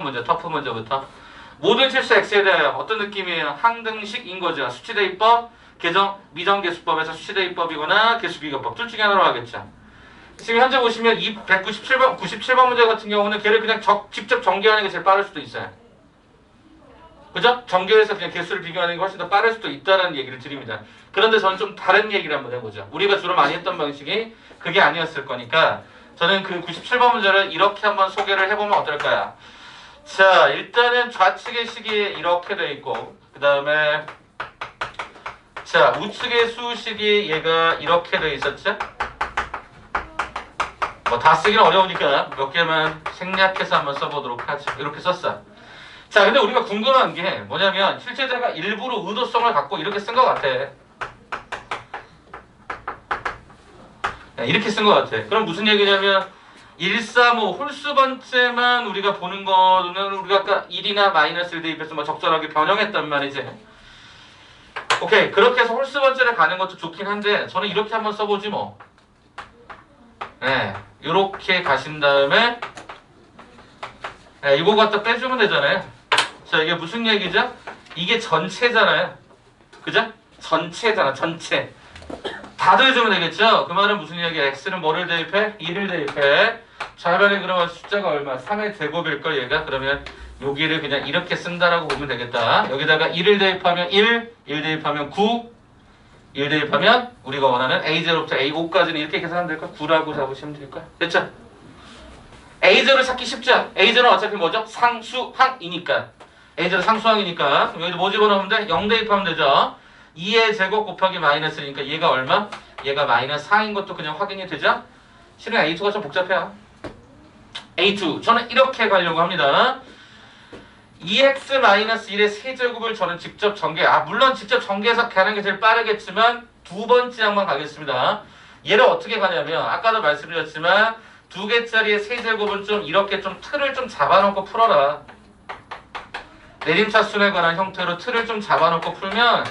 문제, 터프 문제부터. 모든 실수 x에 대하여 어떤 느낌이에요? 항등식인 거죠. 수치대입법, 개정, 미정계수법에서 수치대입법이거나 계수비교법 둘 중에 하나로 하겠죠. 지금 현재 보시면 이 97번 문제 같은 경우는 걔를 그냥 직접 전개하는 게 제일 빠를 수도 있어요. 그죠? 전개해서 그냥 개수를 비교하는 게 훨씬 더 빠를 수도 있다는 얘기를 드립니다. 그런데 저는 좀 다른 얘기를 한번 해보죠. 우리가 주로 많이 했던 방식이 그게 아니었을 거니까 저는 그 97번 문제를 이렇게 한번 소개를 해보면 어떨까요? 자, 일단은 좌측의 식이 이렇게 돼 있고 그 다음에 자, 우측의 수식이 얘가 이렇게 돼 있었죠? 뭐 다 쓰기는 어려우니까 몇 개만 생략해서 한번 써보도록 하죠. 이렇게 썼어. 자, 근데 우리가 궁금한 게 뭐냐면 실제자가 일부러 의도성을 갖고 이렇게 쓴 것 같아. 이렇게 쓴 것 같아. 그럼 무슨 얘기냐면 1, 3, 5 홀수 번째만 우리가 보는 거는 우리가 아까 1이나 마이너스를 대입해서 뭐 적절하게 변형했단 말이지. 오케이. 그렇게 해서 홀수 번째를 가는 것도 좋긴 한데 저는 이렇게 한번 써보지 뭐. 네, 이렇게 가신 다음에 네, 이거 갖다 빼주면 되잖아요. 자, 이게 무슨 얘기죠? 이게 전체잖아요. 그죠? 전체잖아, 전체. 다 더해주면 되겠죠? 그 말은 무슨 얘기야? x는 뭐를 대입해? 2를 대입해. 좌변에 그러면 숫자가 얼마? 3의 제곱일걸 얘가? 그러면 여기를 그냥 이렇게 쓴다라고 보면 되겠다. 여기다가 1을 대입하면 1 대입하면 9, 1 대입하면 우리가 원하는 A0부터 A5까지는 이렇게 계산하면 될까? 9라고 잡으시면 될까? 됐죠? A0를 찾기 쉽죠? A0은 어차피 뭐죠? 상수항이니까. A0 상수항이니까. 여기도 뭐 집어넣으면 돼? 0 대입하면 되죠? 2의 제곱 곱하기 마이너스니까 얘가 얼마? 얘가 마이너스 4인 것도 그냥 확인이 되죠? 실은 A2가 좀 복잡해요. A2. 저는 이렇게 가려고 합니다. 2x-1의 세제곱을 저는 직접 전개, 물론 직접 전개해서 가는 게 제일 빠르겠지만 두 번째 항만 가겠습니다. 얘를 어떻게 가냐면 아까도 말씀드렸지만 두 개짜리의 세제곱은 좀 이렇게 좀 틀을 좀 잡아놓고 풀어라. 내림차순에 관한 형태로 틀을 좀 잡아놓고 풀면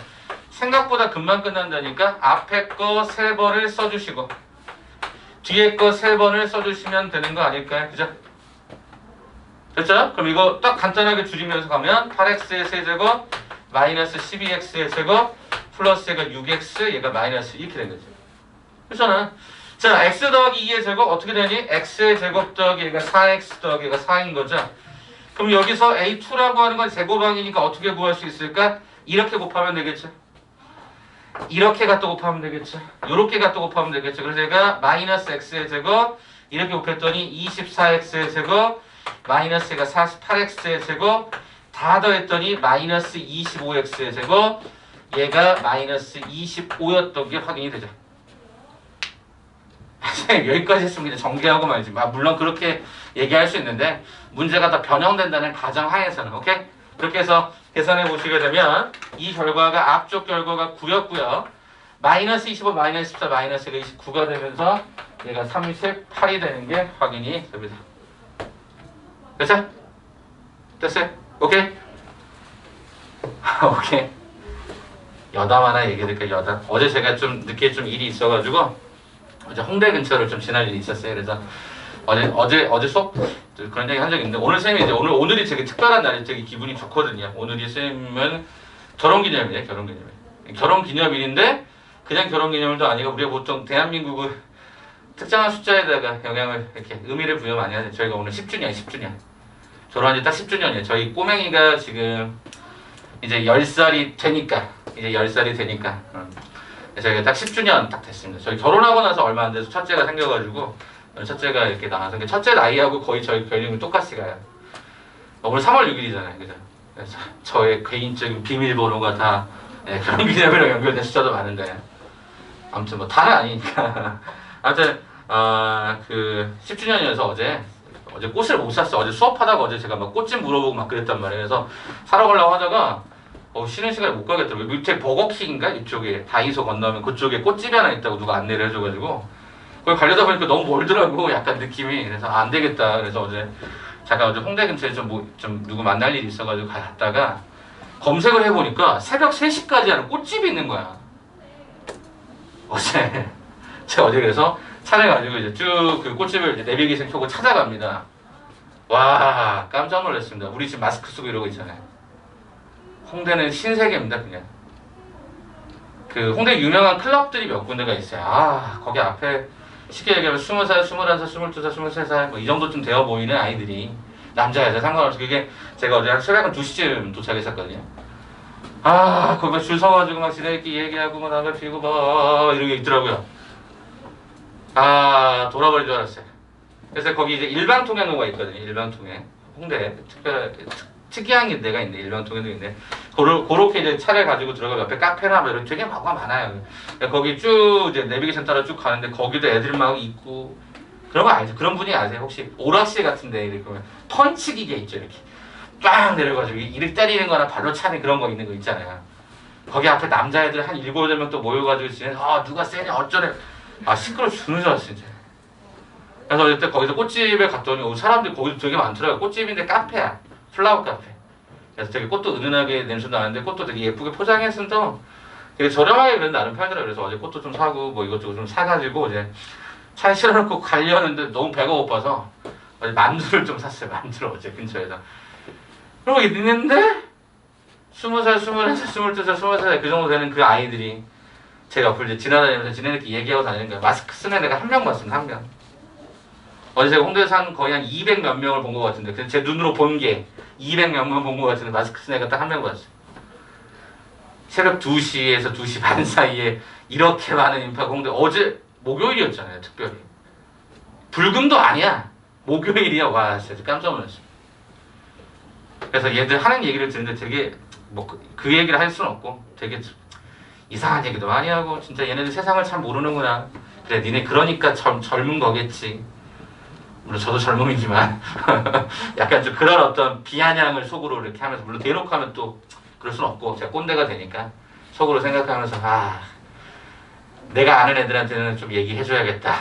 생각보다 금방 끝난다니까 앞에 거 3번을 써주시고 뒤에 거 3번을 써주시면 되는 거 아닐까요? 그죠? 됐죠? 그럼 이거 딱 간단하게 줄이면서 가면 8x의 세제곱 마이너스 12x의 제곱 플러스 얘가 6x 얘가 마이너스 이렇게 된 거죠. 그렇잖아. 자, x 더하기 2의 제곱 어떻게 되니? x의 제곱 더하기 얘가 4x 더하기 얘가 4인 거죠. 그럼 여기서 a2라고 하는 건 제곱항이니까 어떻게 구할 수 있을까? 이렇게 곱하면 되겠죠. 이렇게 갖다 곱하면 되겠죠. 이렇게 갖다 곱하면 되겠죠. 그래서 얘가 마이너스 x의 제곱 이렇게 곱했더니 24x의 제곱 마이너스 얘가 48x의 제곱 다 더했더니 마이너스 25x의 제곱 얘가 마이너스 25였던 게 확인이 되죠. 여기까지 했으면 정리하고 말이지. 물론 그렇게 얘기할 수 있는데 문제가 다 변형된다는 가정하에서는 오케이? 그렇게 해서 계산해 보시게 되면 이 결과가 앞쪽 결과가 9였고요. 마이너스 25, 마이너스 14, 마이너스가 29가 되면서 얘가 38이 되는 게 확인이 됩니다. 됐어? 됐어요? 오케이? 오케이. 여담 하나 얘기해드릴게요. 여담. 어제 제가 좀 늦게 좀 일이 있어가지고 어제 홍대 근처를 좀 지날 일이 있었어요. 그래서 어제 수업 그런 얘기 한 적이 있는데 오늘 쌤이 이제 오늘이 되게 특별한 날이 되게 기분이 좋거든요. 오늘이 쌤은 결혼기념일이에요. 결혼기념일인데 그냥 결혼기념일도 아니고 우리가 보통 대한민국을 특정한 숫자에다가 영향을 이렇게 의미를 부여 많이 하죠. 저희가 오늘 10주년. 졸업한 지 딱 10주년이에요. 저희 꼬맹이가 지금 이제 10살이 되니까 저희가 딱 10주년 딱 됐습니다. 저희 결혼하고 나서 얼마 안 돼서 첫째가 생겨가지고 첫째가 이렇게 나와서 첫째 나이하고 거의 저희 별명이 똑같이 가요. 오늘 3월 6일이잖아요. 그죠? 그래서 저의 개인적인 비밀번호가 다 결혼기념일이랑 연결된 숫자도 많은데 아무튼 뭐 다는 아니니까 아무튼 그 10주년이어서 어제 꽃을 못 샀어. 어제 수업하다가 어제 제가 막 꽃집 물어보고 막 그랬단 말이에요. 그래서 사러 가려고 하다가 쉬는 시간에 못 가겠더라고요. 밑에 버거킹인가? 이쪽에 다이소 건너면 그쪽에 꽃집이 하나 있다고 누가 안내를 해줘가지고 거기 가려다 보니까 너무 멀더라고. 약간 느낌이. 그래서 안 되겠다. 그래서 잠깐 어제 홍대 근처에 좀 누구 만날 일이 있어가지고 갔다가 검색을 해보니까 새벽 3시까지 하는 꽃집이 있는 거야. 제가 어제 그래서 차를 가지고 이제 쭉 그 꽃집을 이제 내비게이션 켜고 찾아갑니다. 와 깜짝 놀랐습니다. 우리 지금 마스크 쓰고 이러고 있잖아요. 홍대는 신세계입니다 그냥. 그 홍대 유명한 클럽들이 몇 군데가 있어요. 아 거기 앞에 쉽게 얘기하면 20살, 21살, 22살, 23살 뭐 이 정도쯤 되어 보이는 아이들이 남자 여자 상관없이 그게 제가 어제 한 새벽 한 2시쯤 도착했었거든요. 아 거기 줄 서가지고 막 지네끼리 얘기하고 막 담배 피우고 막 이런 게 있더라고요. 아 돌아버린 줄 알았어요. 그래서 거기 이제 일방통행로가 있거든요. 일방통행 홍대 특이한 데가 있네. 일방통행도 있네. 그렇게 이제 차를 가지고 들어가 옆에 카페나 뭐 이런 되게 뭐가 많아요. 거기 쭉 이제 내비게이션 따라 쭉 가는데 거기도 애들 막 있고 그런 거 알죠? 그런 분이 아세요? 혹시 오락실 같은데 이렇게 보면 펀치 기계 있죠? 이렇게 빡 내려가지고 이렇게 때리는 거나 발로 차는 그런 거 있는 거 있잖아요. 거기 앞에 남자애들 한 7, 8명 또 모여가지고 지금 누가 세냐 어쩌네. 시끄러워 죽는 줄 알았어 진짜. 그래서 어제 거기서 꽃집에 갔더니 사람들이 거기도 되게 많더라고요. 꽃집인데 카페야. 플라워 카페. 그래서 되게 꽃도 은은하게 냄새도 나는데 꽃도 되게 예쁘게 포장해서 되게 저렴하게 그래도 나름 팔더라고요. 그래서 어제 꽃도 좀 사고 뭐 이것저것 좀 사가지고 이제 차에 실어놓고 가려는데 너무 배가 고파서 어제 만두를 좀 샀어요. 만두를 어제 근처에서. 그러고 있는데 20살, 21살, 22살, 20살 그 정도 되는 그 아이들이 제 옆을 이제 지나다니면서 지네들끼리 얘기하고 다니는 거예요. 마스크 쓰는 애가 한 명 봤습니다. 한 명. 어제 제가 홍대에서 한 거의 한 200 몇 명을 본 것 같은데 근데 제 눈으로 본 게 200 몇 명 본 것 같은데 마스크 쓰는 애가 딱 한 명 봤어요. 새벽 2시에서 2시 반 사이에 이렇게 많은 인파가 홍대 어제 목요일이었잖아요. 특별히. 불금도 아니야. 목요일이야. 와 진짜 깜짝 놀랐어요. 그래서 얘들 하는 얘기를 듣는데 되게 뭐 그 얘기를 할 수는 없고 되게 이상한 얘기도 많이 하고 진짜 얘네들 세상을 참 모르는구나. 그래 니네 그러니까 젊은 거겠지. 물론 저도 젊음이지만 약간 좀 그런 어떤 비아냥을 속으로 이렇게 하면서 물론 대놓고 하면 또 그럴 순 없고 제가 꼰대가 되니까 속으로 생각하면서 내가 아는 애들한테는 좀 얘기해줘야겠다.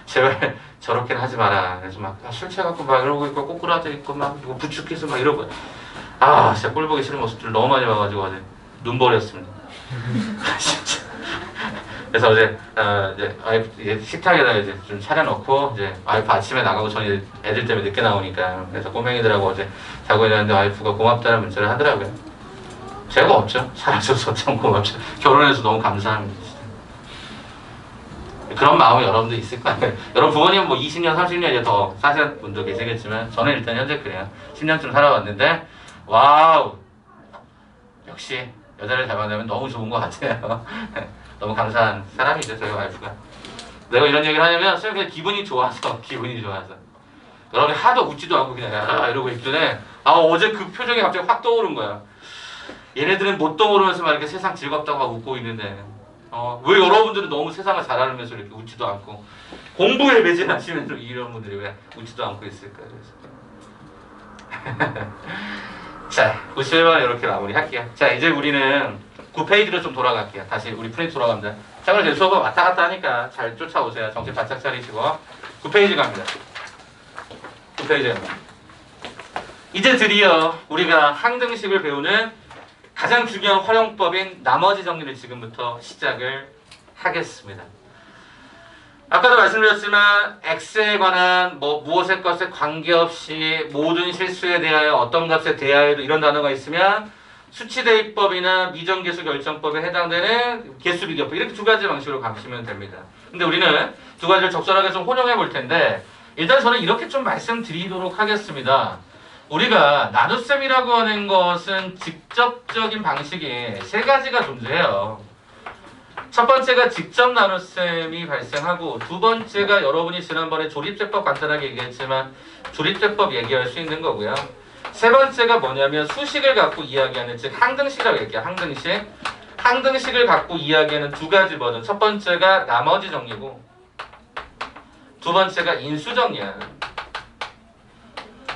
제발 저렇게는 하지 마라. 그래서 막 술 취해갖고 막 이러고 있고 꼬꾸라져 있고 막 누구 부축해서 막 이러고 진짜 꼴 보기 싫은 모습들 너무 많이 봐가지고 어제 눈버렸습니다. 진짜. 그래서 어제 이제 와이프 식탁에다 이제 좀 차려놓고 이제 와이프 아침에 나가고 저는 애들 때문에 늦게 나오니까 그래서 꼬맹이들하고 어제 자고 있는데 와이프가 고맙다는 문자를 하더라고요. 제가 없죠. 살아줘서 참 고맙죠. 결혼해서 너무 감사합니다. 진짜. 그런 마음이 여러분도 있을 거예요. 여러분 부모님은 뭐 20년, 30년 이제 더 사시는 분도 계시겠지만 저는 일단 현재 그래요. 10년쯤 살아왔는데 와우 역시 여자를 잘 만나면 너무 좋은 것 같아요. 너무 감사한 사람이죠 저희 와이프가. 내가 이런 얘기를 하냐면 그냥 기분이 좋아서 여러분이 하도 웃지도 않고 그냥 이러고 있길래 어제 그 표정이 갑자기 확 떠오른 거야. 얘네들은 뭣도 모르면서 막 이렇게 세상 즐겁다고 막 웃고 있는데 왜 여러분들은 너무 세상을 잘 알면서 이렇게 웃지도 않고 공부에 매진하시면 좀 이런 분들이 왜 웃지도 않고 있을까. 그래서 자 91번 이렇게 마무리할게요. 자 이제 우리는 9페이지로 좀 돌아갈게요. 다시 우리 프린트 돌아갑니다. 자 그럼 이제 수업은 왔다 갔다 하니까 잘 쫓아오세요. 정신 바짝 차리시고 9페이지 갑니다. 9페이지 갑니다. 이제 드디어 우리가 항등식을 배우는 가장 중요한 활용법인 나머지 정리를 지금부터 시작을 하겠습니다. 아까도 말씀드렸지만 x에 관한 무엇의 것에 관계없이 모든 실수에 대하여 어떤 값에 대하여도 이런 단어가 있으면 수치대입법이나 미정계수 결정법에 해당되는 계수비교법 이렇게 두 가지 방식으로 가시면 됩니다. 근데 우리는 두 가지를 적절하게 좀 혼용해 볼 텐데 일단 저는 이렇게 좀 말씀드리도록 하겠습니다. 우리가 나눗셈이라고 하는 것은 직접적인 방식이 세 가지가 존재해요. 첫 번째가 직접 나눗셈이 발생하고 두 번째가 여러분이 지난번에 조립제법 간단하게 얘기했지만 조립제법 얘기할 수 있는 거고요. 세 번째가 뭐냐면 수식을 갖고 이야기하는 즉 항등식이라고 얘기해요. 항등식. 항등식을 갖고 이야기하는 두 가지 버전. 첫 번째가 나머지 정리고 두 번째가 인수정리야.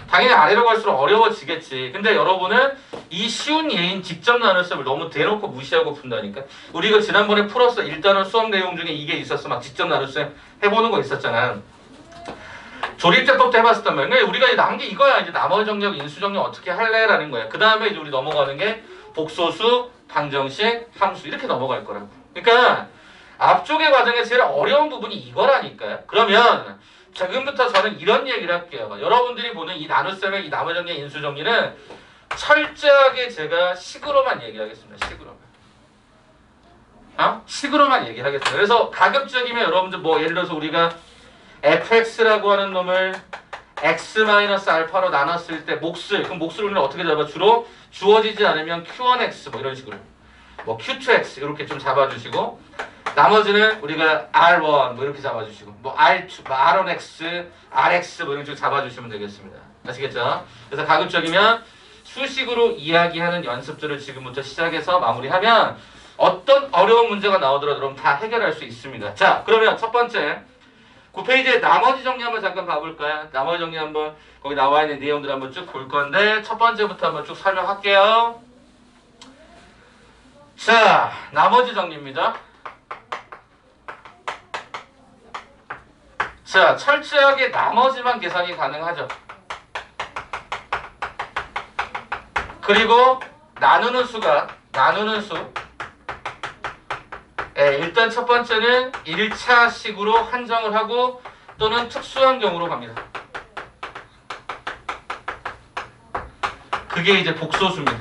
당연히 아래로 갈수록 어려워지겠지. 근데 여러분은 이 쉬운 예인 직접 나눗셈을 너무 대놓고 무시하고 푼다니까. 우리 이거 지난번에 풀었어. 일단은 수업 내용 중에 이게 있었어. 막 직접 나눗셈 해보는 거 있었잖아. 조립제법도 해봤었단 말이야. 그러니까 우리가 이제 나온 게 이거야. 이제 나머지 정리하고 인수정리 어떻게 할래라는 거야. 그 다음에 이제 우리 넘어가는 게 복소수, 방정식, 함수 이렇게 넘어갈 거라고. 그러니까 앞쪽의 과정에 제일 어려운 부분이 이거라니까요. 그러면 지금부터 저는 이런 얘기를 할게요. 여러분들이 보는 이 나눗셈의 이 나머정리의 인수정리는 철저하게 제가 식으로만 얘기하겠습니다. 식으로만. 식으로만 얘기하겠습니다. 그래서 가급적이면 여러분들 뭐 예를 들어서 우리가 fx라고 하는 놈을 x-알파로 나눴을 때 몫을, 그럼 몫을 우리는 어떻게 잡아? 주로 주어지지 않으면 q1x 뭐 이런 식으로 뭐 q2x 이렇게 좀 잡아주시고, 나머지는 우리가 r1 뭐 이렇게 잡아주시고, 뭐 r2, 뭐 r1x, rx 뭐 이런 식으로 잡아주시면 되겠습니다. 아시겠죠? 그래서 가급적이면 수식으로 이야기하는 연습들을 지금부터 시작해서 마무리하면 어떤 어려운 문제가 나오더라도 여러분 다 해결할 수 있습니다. 자, 그러면 첫 번째 9페이지에 나머지 정리 한번 잠깐 봐볼까요? 나머지 정리 한번 거기 나와 있는 내용들 한번 쭉 볼 건데 첫 번째부터 한번 쭉 설명할게요. 자, 나머지 정리입니다. 자, 철저하게 나머지만 계산이 가능하죠. 그리고 나누는 수 일단 첫 번째는 1차식으로 한정을 하고 또는 특수한 경우로 갑니다. 그게 이제 복소수입니다.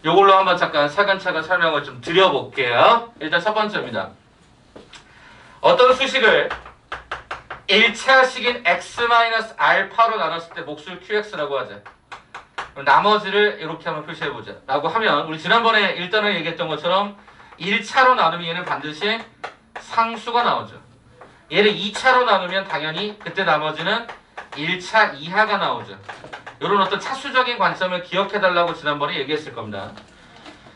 요걸로 한번 잠깐 차근차근 설명을 좀 드려볼게요. 일단 첫 번째입니다. 어떤 수식을 1차식인 x-알파로 나눴을 때 몫을 qx라고 하자. 그럼 나머지를 이렇게 한번 표시해보자 라고 하면, 우리 지난번에 일단은 얘기했던 것처럼 1차로 나누면 얘는 반드시 상수가 나오죠. 얘를 2차로 나누면 당연히 그때 나머지는 1차 이하가 나오죠. 이런 어떤 차수적인 관점을 기억해달라고 지난번에 얘기했을 겁니다.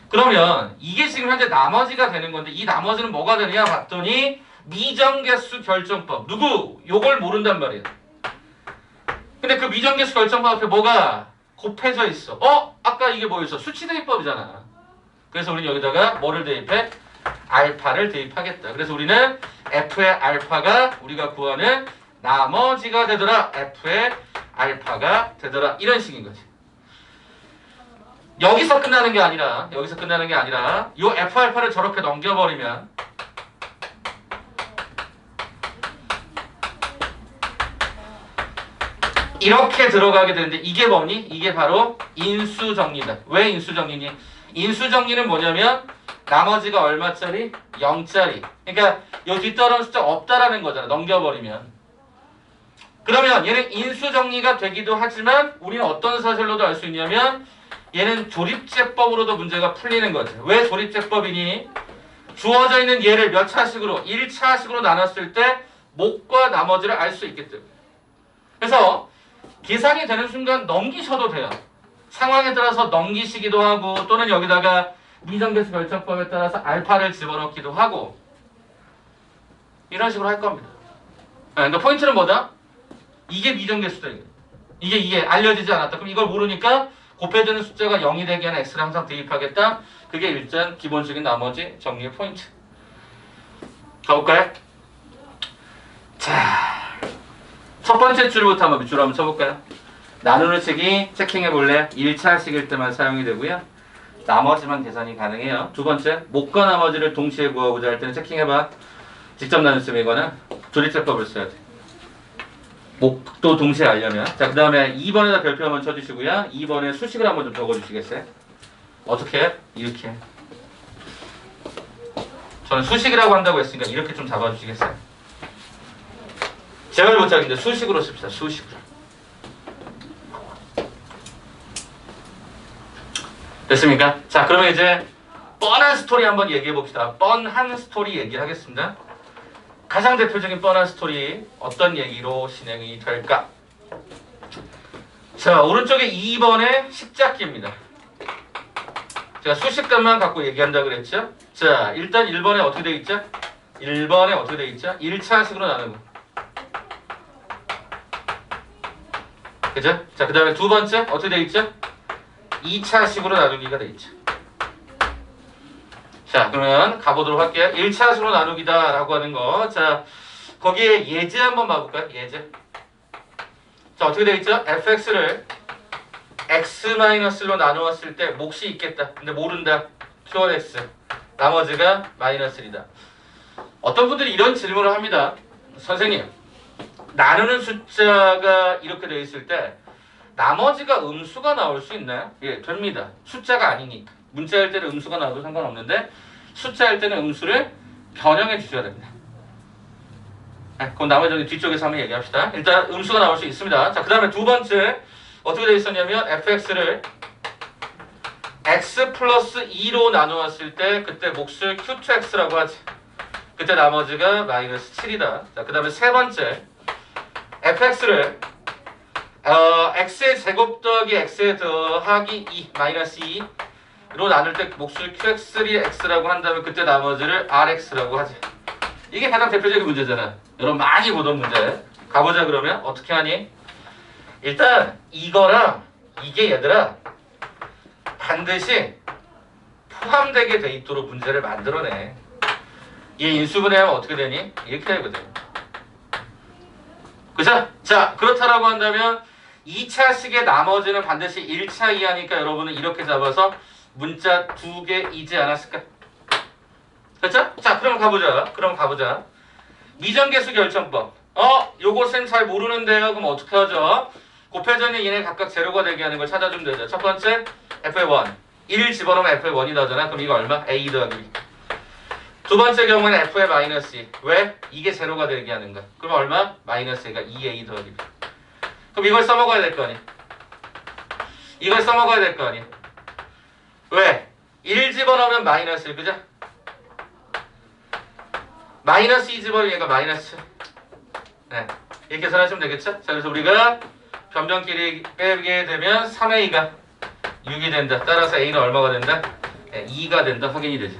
그러면 이게 지금 현재 나머지가 되는 건데, 이 나머지는 뭐가 되느냐 봤더니 미정계수 결정법. 누구? 요걸 모른단 말이에요. 근데 그 미정계수 결정법 앞에 뭐가 곱해져 있어. 아까 이게 뭐였어? 수치대입법이잖아. 그래서 우리는 여기다가 뭐를 대입해? 알파를 대입하겠다. 그래서 우리는 f의 알파가 우리가 구하는 나머지가 되더라. f의 알파가 되더라. 이런 식인 거지. 여기서 끝나는 게 아니라 요 f 알파를 저렇게 넘겨버리면 이렇게 들어가게 되는데, 이게 뭐니? 이게 바로 인수정리다. 왜 인수정리니? 인수정리는 뭐냐면 나머지가 얼마짜리? 0짜리. 그러니까 요 뒤따라오는 숫자 없다라는 거잖아. 넘겨버리면. 그러면 얘는 인수정리가 되기도 하지만 우리는 어떤 사실로도 알 수 있냐면 얘는 조립제법으로도 문제가 풀리는 거지. 왜 조립제법이니? 주어져 있는 얘를 몇 차식으로? 1차식으로 나눴을 때 몫과 나머지를 알 수 있기 때문에. 그래서 계산이 되는 순간 넘기셔도 돼요. 상황에 따라서 넘기시기도 하고, 또는 여기다가 미정계수 결정법에 따라서 알파를 집어넣기도 하고, 이런 식으로 할 겁니다. 그러니까 포인트는 뭐다? 이게 미정계수다. 이게 알려지지 않았다. 그럼 이걸 모르니까 곱해지는 숫자가 0이 되게 하는 x를 항상 대입하겠다. 그게 일단 기본적인 나머지 정리의 포인트. 가볼까요? 자, 첫 번째 줄부터 한번 밑줄 한번 쳐볼까요? 나누는 식이 체킹해 볼래? 1차식일 때만 사용이 되고요. 나머지만 계산이 가능해요. 두 번째, 몫과 나머지를 동시에 구하고자 할 때는 체킹해봐. 직접 나눗셈 이거는 조립제법을 써야 돼. 몫도 동시에 알려면. 자, 그 다음에 2번에다 별표 한번 쳐주시고요. 2번에 수식을 한번 좀 적어주시겠어요? 어떻게 해? 이렇게. 저는 수식이라고 한다고 했으니까 이렇게 좀 잡아주시겠어요? 제발 못하겠는데 수식으로 씁시다. 수식으로. 됐습니까? 자, 그러면 이제 뻔한 스토리 한번 얘기해 봅시다. 뻔한 스토리 얘기를 하겠습니다. 가장 대표적인 뻔한 스토리 어떤 얘기로 진행이 될까? 자, 오른쪽에 2번의 십자기입니다. 제가 수식값만 갖고 얘기한다 그랬죠? 자, 일단 1번에 어떻게 되어 있죠? 1번에 어떻게 되어 있죠? 1차식으로 나누고. 그죠? 자, 그 다음에 두 번째 어떻게 되어 있죠? 2차식으로 나누기가 되어 있죠. 자, 그러면 가보도록 할게요. 1차식으로 나누기다 라고 하는 거. 자, 거기에 예제 한번 봐볼까요? 예제. 자, 어떻게 되어 있죠? fx를 x-1로 나누었을 때 몫이 있겠다. 근데 모른다. q1x. 나머지가 -1이다. 어떤 분들이 이런 질문을 합니다. 선생님, 나누는 숫자가 이렇게 되어 있을 때 나머지가 음수가 나올 수 있나요? 예, 됩니다. 숫자가 아니니까. 문자일 때는 음수가 나와도 상관없는데 숫자일 때는 음수를 변형해 주셔야 됩니다. 그럼 나머지 뒤쪽에서 한번 얘기합시다. 일단 음수가 나올 수 있습니다. 자, 그 다음에 두 번째 어떻게 되어 있었냐면 fx를 x 플러스 2로 나누었을 때 그때 몫을 q2x라고 하지. 그때 나머지가 마이너스 7이다. 자, 그 다음에 세 번째 fx를 x의 제곱 더하기 x의 더하기 2 마이너스 2로 나눌 때 몫을 qx3x라고 한다면 그때 나머지를 rx라고 하지. 이게 가장 대표적인 문제잖아. 여러분 많이 보던 문제. 가보자. 그러면 어떻게 하니? 일단 이거랑 이게 얘들아 반드시 포함되게 돼 있도록 문제를 만들어내. 이 인수분해하면 어떻게 되니? 이렇게 되거든. 그죠? 자, 그렇다라고 한다면 2차식의 나머지는 반드시 1차 이하니까 여러분은 이렇게 잡아서 문자 2개이지 않았을까? 그렇죠? 자, 그럼 가보자. 미정계수 결정법. 요것은 잘 모르는데요. 그럼 어떻게 하죠? 곱해전이 얘네 각각 제로가 되게 하는 걸 찾아주면 되죠. 첫 번째, f의 1. 1 집어넣으면 f의 1이 나오잖아. 그럼 이거 얼마? a 더하기 b. 두 번째 경우에는 f의 마이너스 2. 왜? 이게 제로가 되게 하는 거야. 그럼 얼마? 마이너스 2가 2a 더하기 b. 그럼 이걸 써먹어야 될 거 아니야? 왜? 1 집어넣으면 마이너스 1, 그죠? 마이너스 2 집어넣으면 얘가 마이너스 7. 네. 이렇게 계산하시면 되겠죠? 자, 그래서 우리가 변변끼리 빼게 되면 3a가 6이 된다. 따라서 a는 얼마가 된다? 네, 2가 된다. 확인이 되죠.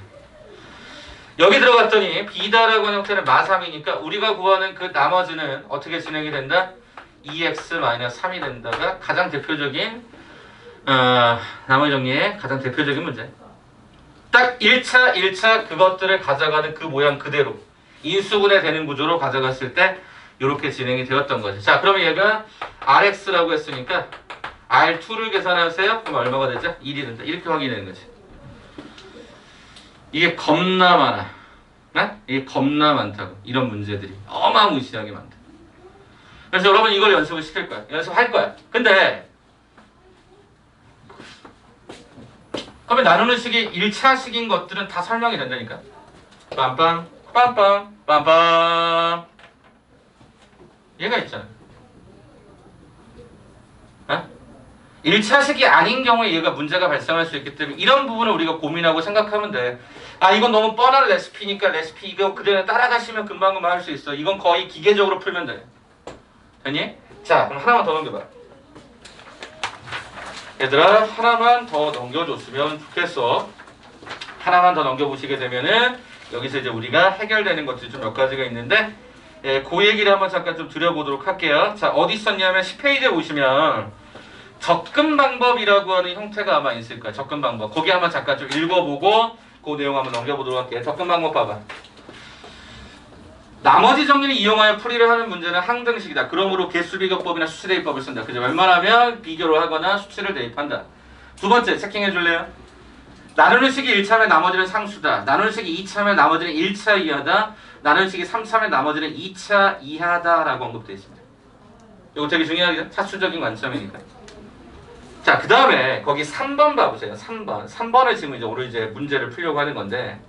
여기 들어갔더니 b다라고 하는 형태는 마3이니까 우리가 구하는 그 나머지는 어떻게 진행이 된다? 2x-3이 된다가 가장 대표적인 나머지 정리의 가장 대표적인 문제. 딱 1차 그것들을 가져가는 그 모양 그대로 인수분해 되는 구조로 가져갔을 때 이렇게 진행이 되었던 거죠. 자, 그러면 얘가 rx라고 했으니까 r2를 계산하세요. 그럼 얼마가 되죠? 1이 된다. 이렇게 확인되는 거지. 이게 겁나 많아. 네? 이게 겁나 많다고. 이런 문제들이 어마무시하게 많다. 그래서 여러분 이걸 연습을 시킬 거야. 연습할 거야. 근데 그러면 나누는 식이 1차식인 것들은 다 설명이 된다니까. 빰빰 빰빰 빰빰 얘가 있잖아. 1차식이 아닌 경우에 얘가 문제가 발생할 수 있기 때문에 이런 부분을 우리가 고민하고 생각하면 돼. 이건 너무 뻔한 레시피니까 레시피 이거 그대로 따라가시면 금방금방 할 수 있어. 이건 거의 기계적으로 풀면 돼. 됐니? 자, 그럼 하나만 더 넘겨봐. 얘들아, 하나만 더 넘겨줬으면 좋겠어. 하나만 더 넘겨보시게 되면은 여기서 이제 우리가 해결되는 것들이 좀 몇 가지가 있는데 그 얘기를 한번 잠깐 좀 드려보도록 할게요. 자, 어디 있었냐면 10페이지에 보시면 접근 방법이라고 하는 형태가 아마 있을 거야. 접근 방법. 거기 한번 잠깐 좀 읽어보고 그 내용 한번 넘겨보도록 할게요. 접근 방법 봐봐. 나머지 정리를 이용하여 풀이를 하는 문제는 항등식이다. 그러므로 개수비교법이나 수치대입법을 쓴다. 그죠? 웬만하면 비교를 하거나 수치를 대입한다. 두 번째, 체킹해 줄래요? 나누는 식이 1차면 나머지는 상수다. 나누는 식이 2차면 나머지는 1차 이하다. 나누는 식이 3차면 나머지는 2차 이하다라고 언급되어 있습니다. 이거 되게 중요하죠? 사수적인 관점이니까. 자, 그 다음에 거기 3번 봐보세요. 3번을 지금 이제 오늘 이제 문제를 풀려고 하는 건데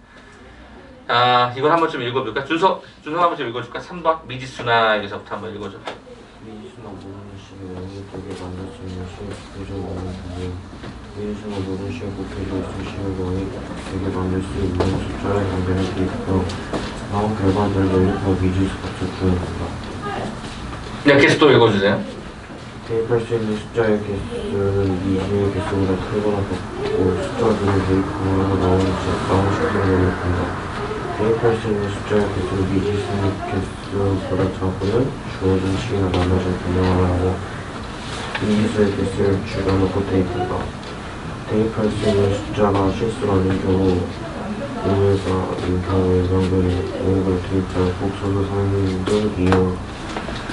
이걸 한번 좀 읽어볼까? 준서 한번 좀 읽어줄까? 3번 미지수나 여기서부터 한번 읽어줘. 미지수나 모르는 식의 원리되게 만들 수 있는 식 구조 원리인데 미지수나 모르는 식의 곱해질 수 식의 원리되게 만들 수 있는 숫자의 관계를 대입하여 나온 결과들을 연립하여 미지수 값을 구해낸다. 네, 계속 또 읽어주세요. 대입할 수 있는 숫자의 개수는 미지수의 개수보다 크거나 같고 숫자들을 대입하여 나온 식들을 연립한다. 대입할 수 있는 숫자의 개수는 미지수의 개수보다 작으면 주어진 식이나 나눠진 변형을 하고 미지수의 개수를 줄여놓고 대입한다. 대입할 수 있는 숫자가 실수가 아닌 경우 5회가인 경우에 명분이 5회를 대입하여 복소수 상등 이용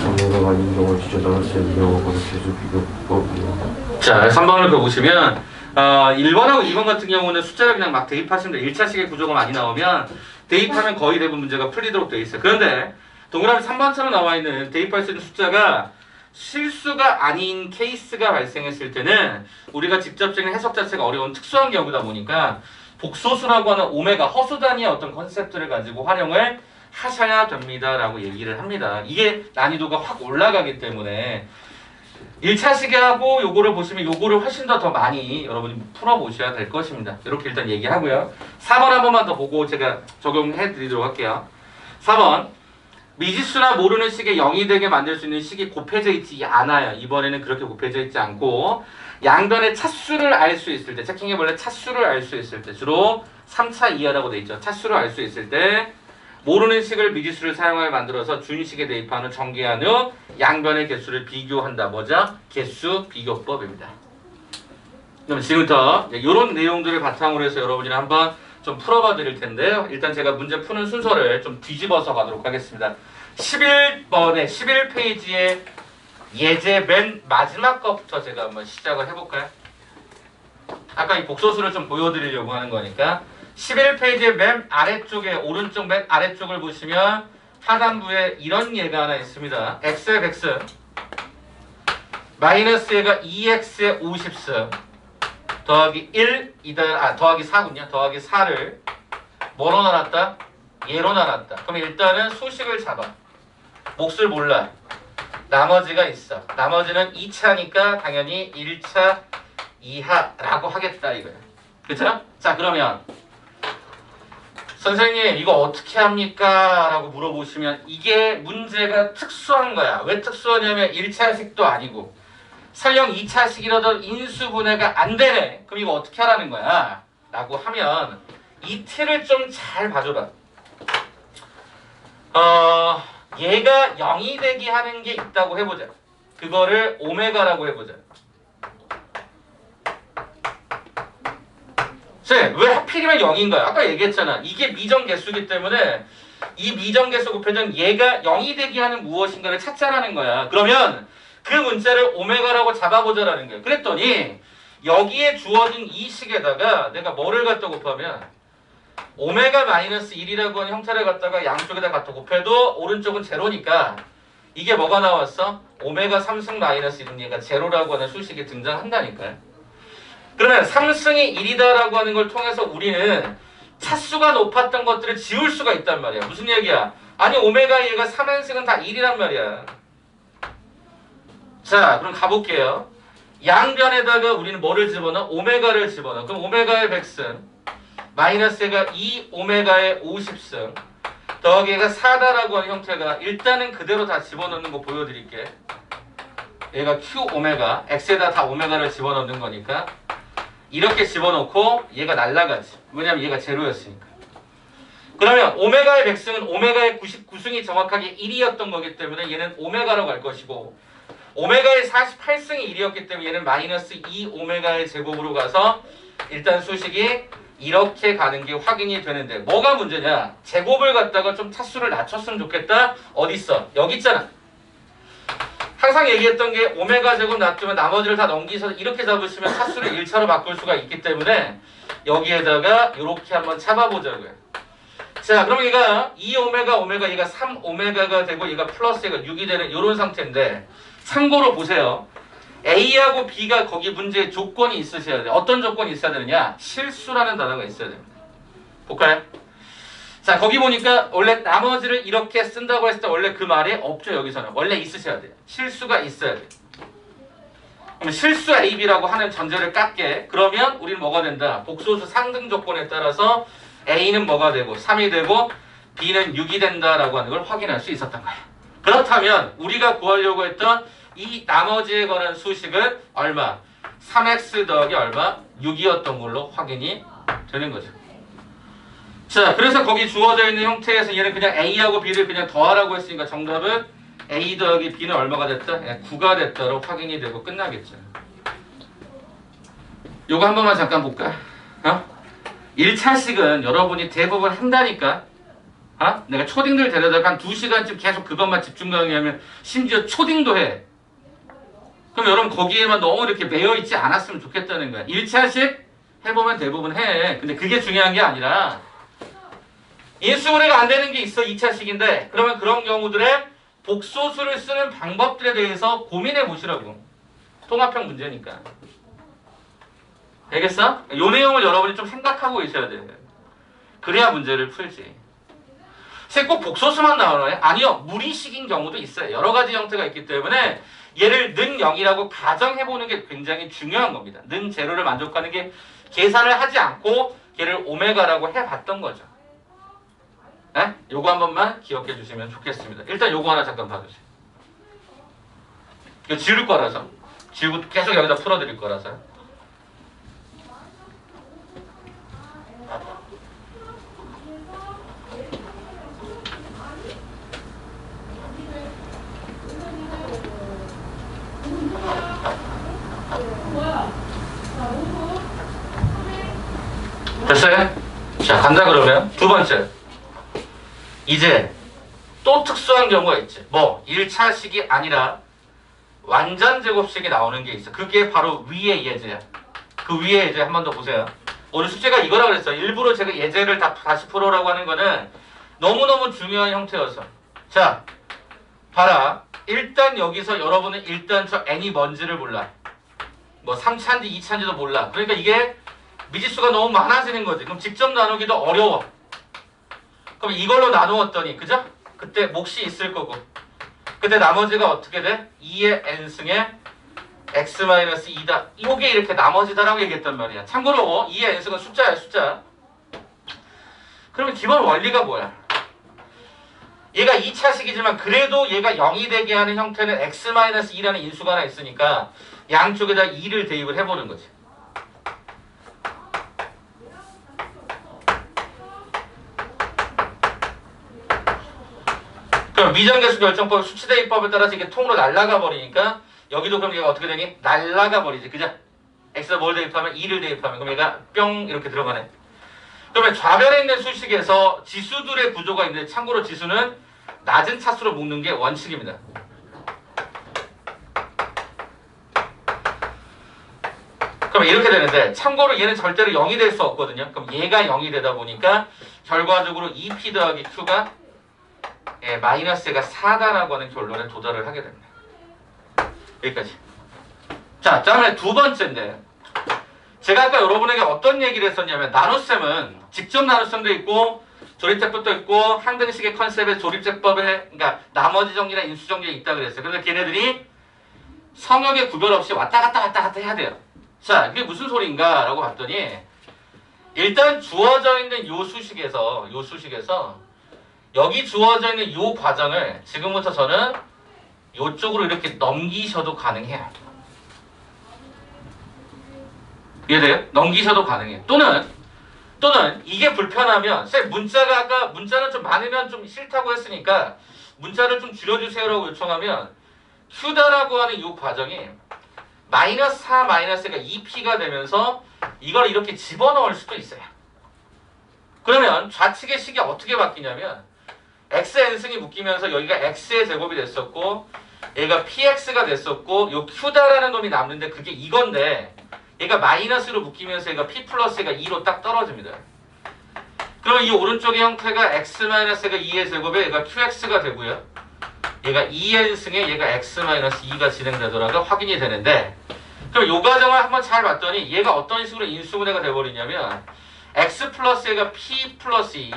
3회가 아닌 경우 진짜 나눌 수 있는 경우가 개수 비교법입니다. 자, 3번을 보시면 1번하고 2번 같은 경우는 숫자를 그냥 막 대입하시면 돼. 1차식의 구조가 많이 나오면 대입하면 거의 대부분 문제가 풀리도록 되어 있어요. 그런데 동그라미 3번처럼 나와 있는 대입할 수 있는 숫자가 실수가 아닌 케이스가 발생했을 때는 우리가 직접적인 해석 자체가 어려운 특수한 경우다 보니까 복소수라고 하는 오메가 허수 단위의 어떤 컨셉트를 가지고 활용을 하셔야 됩니다라고 얘기를 합니다. 이게 난이도가 확 올라가기 때문에 1차 시계하고 요거를 보시면 요거를 훨씬 더 많이 여러분이 풀어보셔야 될 것입니다. 이렇게 일단 얘기하고요. 4번 한 번만 더 보고 제가 적용해 드리도록 할게요. 4번 미지수나 모르는 식에 0이 되게 만들 수 있는 식이 곱해져 있지 않아요. 이번에는 그렇게 곱해져 있지 않고 양변의 차수를 알 수 있을 때 체킹해볼래? 차수를 알 수 있을 때 주로 3차 이하라고 돼 있죠. 차수를 알 수 있을 때 모르는 식을 미지수를 사용하여 만들어서 준식에 대입한 후 전개한 후 양변의 개수를 비교한다. 뭐죠? 개수 비교법입니다. 그럼 지금부터 이런 내용들을 바탕으로 해서 여러분이 한번 좀 풀어봐 드릴 텐데요. 일단 제가 문제 푸는 순서를 좀 뒤집어서 가도록 하겠습니다. 11번에 11페이지에 예제 맨 마지막 거부터 제가 한번 시작을 해볼까요? 아까 이 복소수를 좀 보여드리려고 하는 거니까 11페이지의 맨 아래쪽에 오른쪽 맨 아래쪽을 보시면 하단부에 이런 예가 하나 있습니다. x의 100승 마이너스 얘가 2x의 50승 더하기 1 더하기 4군요. 더하기 4를 뭐로 나눴다? 얘로 나눴다. 그럼 일단은 수식을 잡아. 몫을 몰라. 나머지가 있어. 나머지는 2차니까 당연히 1차 이하라고 하겠다 이거야. 그쵸? 자 그러면 선생님 이거 어떻게 합니까? 라고 물어보시면 이게 문제가 특수한 거야. 왜 특수하냐면 1차식도 아니고 설령 2차식이라도 인수분해가 안 되네. 그럼 이거 어떻게 하라는 거야? 라고 하면 이 틀을 좀 잘 봐줘봐. 얘가 0이 되게 하는 게 있다고 해보자. 그거를 오메가라고 해보자. 왜 하필이면 0인 거야? 아까 얘기했잖아. 이게 미정개수기 때문에 이 미정개수 곱해전 얘가 0이 되게 하는 무엇인가를 찾자라는 거야. 그러면 그 문자를 오메가라고 잡아보자라는 거예요. 그랬더니 여기에 주어진 이 식에다가 내가 뭐를 갖다 곱하면 오메가 마이너스 1이라고 하는 형태를 갖다가 양쪽에다 갖다 곱해도 오른쪽은 제로니까 이게 뭐가 나왔어? 오메가 3승 마이너스 1은 얘가 제로라고 하는 수식이 등장한다니까요. 그러면 3승이 1이다라고 하는 걸 통해서 우리는 차수가 높았던 것들을 지울 수가 있단 말이야. 무슨 얘기야? 아니 오메가 얘가 3행승은 다 1이란 말이야. 자 그럼 가볼게요. 양변에다가 우리는 뭐를 집어넣어? 오메가를 집어넣어. 그럼 오메가의 100승 마이너스 얘가 2 오메가의 50승 더하기 얘가 4다라고 하는 형태가 일단은 그대로 다 집어넣는 거 보여드릴게. 얘가 q 오메가 x에다 다 오메가를 집어넣는 거니까 이렇게 집어넣고 얘가 날라가지. 왜냐면 얘가 제로였으니까. 그러면 오메가의 100승은 오메가의 99승이 정확하게 1이었던 거기 때문에 얘는 오메가라고 할 것이고 오메가의 48승이 1이었기 때문에 얘는 마이너스 2 오메가의 제곱으로 가서 일단 수식이 이렇게 가는 게 확인이 되는데 뭐가 문제냐? 제곱을 갖다가 좀 차수를 낮췄으면 좋겠다. 어디 있어? 여기 있잖아. 항상 얘기했던 게 오메가 제곱 놔두면 나머지를 다 넘기셔서 이렇게 잡으시면 차수를 1차로 바꿀 수가 있기 때문에 여기에다가 이렇게 한번 잡아보자고요. 자 그럼 얘가 2오메가 얘가 3오메가가 되고 얘가 플러스 얘가 6이 되는 이런 상태인데 참고로 보세요. A하고 B가 거기 문제에 조건이 있으셔야 돼요. 어떤 조건이 있어야 되느냐? 실수라는 단어가 있어야 됩니다. 볼까요? 자 거기 보니까 원래 나머지를 이렇게 쓴다고 했을 때 원래 그 말이 없죠. 여기서는 원래 있으셔야 돼요. 실수가 있어야 돼요. 그럼 실수 AB라고 하는 전제를 깎게. 그러면 우리는 뭐가 된다? 복소수 상등 조건에 따라서 A는 뭐가 되고 3이 되고 B는 6이 된다라고 하는 걸 확인할 수 있었던 거예요. 그렇다면 우리가 구하려고 했던 이 나머지에 관한 수식은 얼마? 3x 더하기 얼마? 6이었던 걸로 확인이 되는 거죠. 자, 그래서 거기 주어져 있는 형태에서 얘는 그냥 A하고 B를 그냥 더하라고 했으니까 정답은 A 더하기 B는 얼마가 됐다? 9가 됐다로 확인이 되고 끝나겠죠. 요거 한 번만 잠깐 볼까? 1차식은 여러분이 대부분 한다니까. 내가 초딩들 데려다가 한 2시간쯤 계속 그것만 집중 강의하면 심지어 초딩도 해. 그럼 여러분 거기에만 너무 이렇게 매여있지 않았으면 좋겠다는 거야. 1차식 해보면 대부분 해. 근데 그게 중요한 게 아니라 인수분해가 안 되는 게 있어 2차식인데 그러면 그런 경우들의 복소수를 쓰는 방법들에 대해서 고민해 보시라고. 통합형 문제니까. 알겠어? 요 내용을 여러분이 좀 생각하고 계셔야 돼. 그래야 문제를 풀지. 선생님 꼭 복소수만 나오나요? 아니요. 무리식인 경우도 있어요. 여러 가지 형태가 있기 때문에 얘를 는 0이라고 가정해보는 게 굉장히 중요한 겁니다. 는 제로를 만족하는 게 계산을 하지 않고 걔를 오메가라고 해봤던 거죠. 네? 요거 한 번만 기억해 주시면 좋겠습니다. 일단 요거 하나 잠깐 봐주세요. 이거 지울 거라서. 지우고 계속 여기다 풀어드릴 거라서. 됐어요? 자, 간다 그러면 두 번째. 이제 또 특수한 경우가 있지. 뭐 1차식이 아니라 완전 제곱식이 나오는 게 있어. 그게 바로 위의 예제야. 그 위의 예제 한 번 더 보세요. 오늘 숙제가 이거라 그랬어. 일부러 제가 예제를 다시 풀어라고 하는 거는 너무너무 중요한 형태여서. 자, 봐라. 일단 여기서 여러분은 일단 저 n이 뭔지를 몰라. 뭐 3차인지 2차인지도 몰라. 그러니까 이게 미지수가 너무 많아지는 거지. 그럼 직접 나누기도 어려워. 그럼 이걸로 나누었더니, 그죠? 그때 몫이 있을 거고. 그때 나머지가 어떻게 돼? 2의 n승에 x-2다. 이게 이렇게 나머지다라고 얘기했단 말이야. 참고로 2의 n승은 숫자야, 숫자. 그러면 기본 원리가 뭐야? 얘가 2차식이지만 그래도 얘가 0이 되게 하는 형태는 x-2라는 인수가 하나 있으니까 양쪽에다 2를 대입을 해보는 거지. 그럼 미정계수 결정법 수치대입법에 따라서 이게 통으로 날아가 버리니까 여기도 그럼 얘가 어떻게 되니? 날아가 버리지. 그죠? x에 뭘 대입하면 2를 대입하면 그럼 얘가 뿅 이렇게 들어가네. 그러면 좌변에 있는 수식에서 지수들의 구조가 있는데 참고로 지수는 낮은 차수로 묶는 게 원칙입니다. 그럼 이렇게 되는데 참고로 얘는 절대로 0이 될 수 없거든요. 그럼 얘가 0이 되다 보니까 결과적으로 2p 더하기 q가 마이너스가 4다라고 하는 결론에 도달을 하게 됩니다. 여기까지. 자, 다음에 두 번째인데 제가 아까 여러분에게 어떤 얘기를 했었냐면 나눗셈은 직접 나눗셈도 있고 조립제법도 있고 항등식의 컨셉의 조립제법에 그러니까 나머지 정리나 인수 정리가 있다 그랬어요. 그래서 걔네들이 성역의 구별 없이 왔다 갔다 해야 돼요. 자, 이게 무슨 소리인가 라고 봤더니 일단 주어져 있는 요 수식에서 여기 주어져 있는 요 과정을 지금부터 저는 요쪽으로 이렇게 넘기셔도 가능해요. 이해돼요? 넘기셔도 가능해요. 또는 이게 불편하면 쌤 문자가 아까 문자는 좀 많으면 좀 싫다고 했으니까 문자를 좀 줄여주세요라고 요청하면 Q다라고 하는 이 과정이 마이너스 4 마이너스가 2P가 되면서 이걸 이렇게 집어넣을 수도 있어요. 그러면 좌측의 식이 어떻게 바뀌냐면 xn승이 묶이면서 여기가 x의 제곱이 됐었고 얘가 px가 됐었고 요 q다라는 놈이 남는데 그게 이건데 얘가 마이너스로 묶이면서 얘가 p 플러스 가 2로 딱 떨어집니다. 그러면 이 오른쪽의 형태가 x-가 2의 제곱에 얘가 qx가 되고요. 얘가 2n승에 얘가 x-2가 진행되더라도 확인이 되는데 그럼 요 과정을 한번 잘 봤더니 얘가 어떤 식으로 인수분해가 돼버리냐면 x 플러스 얘가 p 플러스 2